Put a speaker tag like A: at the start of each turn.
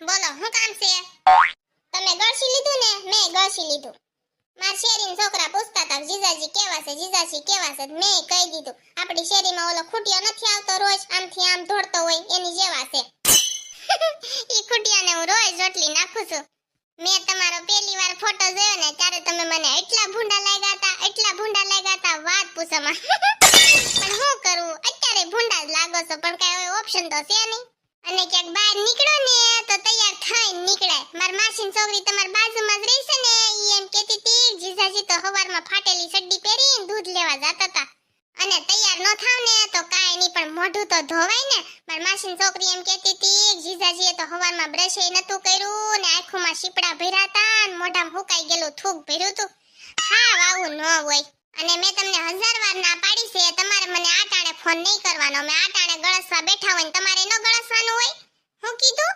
A: બોલો શું કામ છે? તમે ગળસી લીધું ને? મેં ગળસી લીધું. માર શેરીના છોકરા પૂછતા હતા જીજાજી કેવા છે, જીજાજી કેવા છે. મેં કહી દીધું આપણી શેરીમાં ઓલો ખૂટિયો નથી આવતો રોજ આમથી આમ દોડતો હોય એની જેવા છે. ઈ ખૂટિયાને હું રોજ રોટલી નાખું છું. મેં તમારો પહેલી વાર ફોટો જોયો ને ત્યારે તમે મને એટલા ભૂંડા લાગ્યા હતા વાત પૂછોમાં. પણ શું કરું અત્યારે ભૂંડા જ લાગો છો પણ કઈ ઓપ્શન તો છે નહીં. અને ક્યાંક બહાર નીકળો ને તો તૈયાર થઈને નીકળાય. માર માસીની છોકરી તમારી બાજુમાં જ રહે છે ને ઈ એમ કહેતી હતી જીજાજી તો સવારમાં ફાટેલી ચડ્ડી પહેરીને દૂધ લેવા જતા હતા. અને તૈયાર ન થાવ ને તો કાઈ નહીં પણ મોઢું તો ધોવાય ને. માર માસીની છોકરી એમ કહેતી હતી જીજાજીએ તો સવારમાં બ્રશ એ નતું કર્યું ને આંખોમાં શીપડા ભર્યા હતા ને મોઢામાં હુકાઈ ગયેલું થૂક ભર્યું હતું. હા આવું ન હોય. અને મેં તમને 1000 વાર ના પાડી છે તમારે મને આ ટાણે ફોન નહીં કરવાનો. મેં આ ટાણે ગળસવા બેઠા હોય ને તમારે ન ગળસવાનું હોય. હું કીધું?